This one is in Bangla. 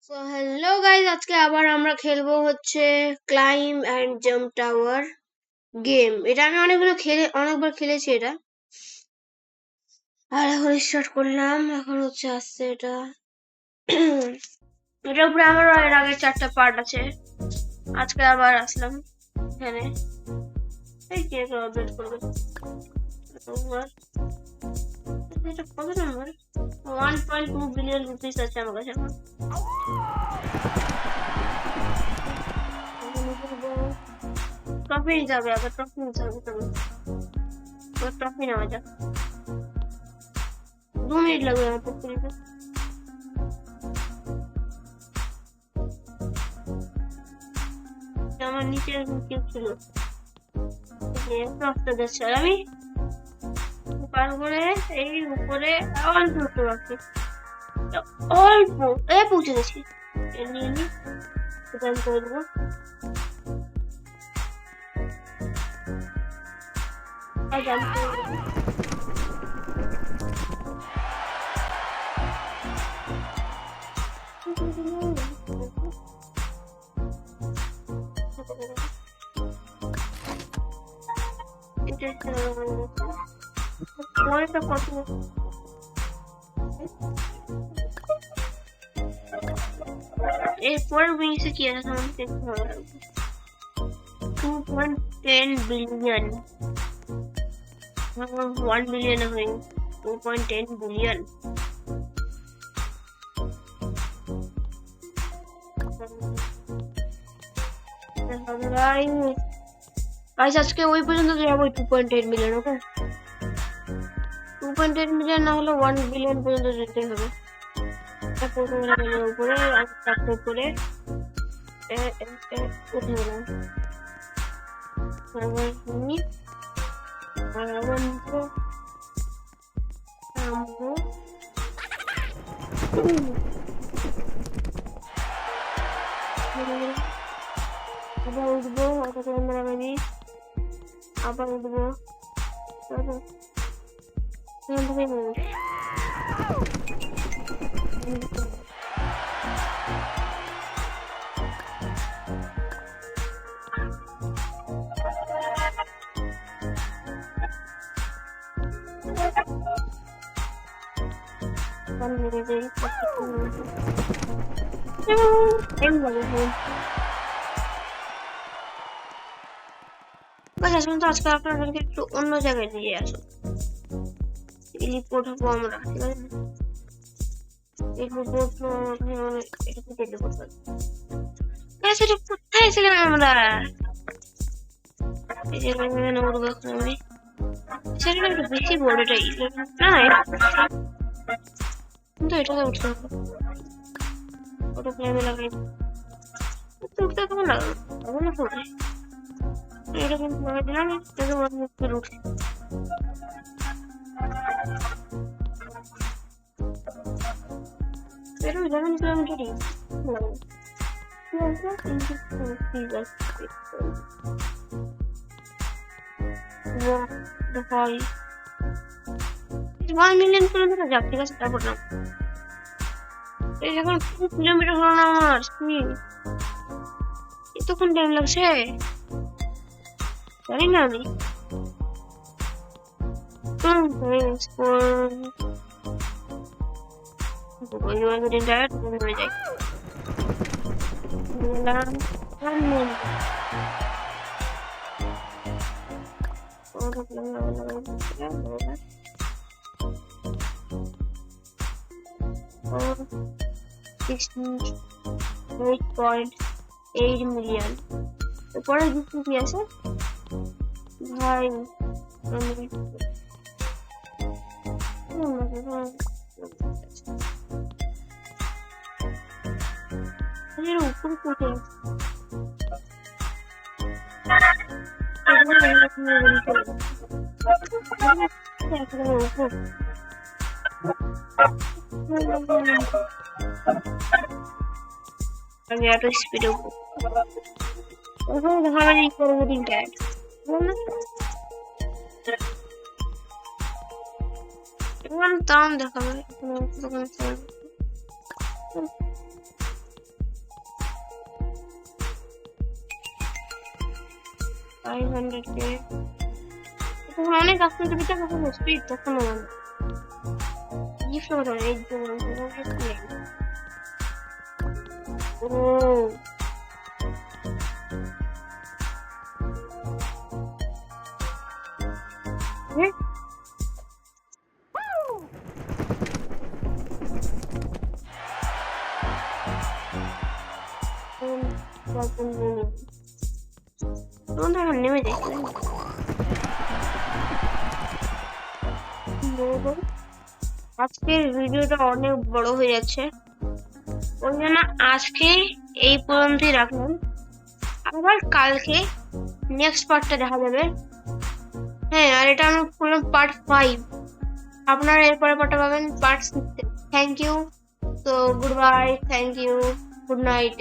সো হ্যালো গাইজ, আজকে আবার আমরা খেলবো হচ্ছে claim and jump tower game. এটা আমি অনেকবার খেলেছি এটা। আর এখন স্টার্ট করলাম। এখন হচ্ছে আসছে এটা। এটার উপরে আমার এর আগে 4টা পার্ট আছে। আজকে আবার আসলাম এখানে। এই কে আপডেট করবে? এটা কত নম্বর? 1.2 বিলিয়ন রুপিস আছে আমার কাছে এখন। ট্রফি নিতে হবে, আবার ট্রফি নিতে হবে। ট্রফি নেওয়া যাক। 2 মিনিট লাগবে আমার ট্রফি নিতে। আমার নিচে কেউ ছিল, রাস্তা যাচ্ছে আর আমি পার করে এই উপরে অল্প একটু রাখছি, অল্প পৌঁছে গেছি। নিয়ে নি আমি করে দেবো। পরেরটা কত? এরপর মিনিটে কি আছে আমাকে দেখতে হবে। 2.10 বিলিয়ন। 1 বিলিয়ন হয়ে 2.10 বিলিয়ন। আজকে ওই পর্যন্ত যাবো 2.10 মিলিয়ন। ওকে, 2.10 মিলিয়ন না হলে 1 বিলিয়ন পর্যন্ত যেতে হবে। উপরে উপরে উঠে গেলাম। আবার উঠবো, আবার উঠবো। আজকে আপনাদেরকে একটু অন্য জায়গায় নিয়ে আসো। টেলিপোর্ট হবো আমরা, ঠিক আছে? কোথায় ছিলাম আমরা? সেটা একটু বেশি বড়, এটা না কিন্তু এটাকে উঠতে হবে। ওটা ক্লাইমে লাগাই উঠতে কেমন লাগলো? তখন না উঠে এটা কিন্তু লাগাই দিলাম, এটাকে উঠে এটা 11 কিলোমিটারই হয়। 1 মিলিয়ন কিলোমিটার যাক, ঠিক আছে? তারপর না এই এখন 2 কিলোমিটার হলো না আমার স্পিড। এতক্ষণ টাইম লাগছে জানি না আমি। $8.8 মিলিয়ন। এরপরে কি আছে ভাই? উপরে কোথায় আমি এত স্পিডে দেখাবেন পরবর্তী ট্যাগ দাম দেখাবে। 500k তখন অনেক আসতে দিতে কখন স্পিড তখন গিফট করে এই ও তোমাদের এখন নেমে যাই আজকের ভিডিওটা অনেক বড় হয়ে যাচ্ছে ওই জন্য আজকে এই পর্যন্তই রাখলাম আবার কালকে নেক্সট পার্টটা দেখা যাবে হ্যাঁ আর এটা আমি করলাম পার্ট 5 আপনারা এরপরে পার্টটা পাবেন পার্ট 6 থ্যাংক ইউ তো good bye thank you good night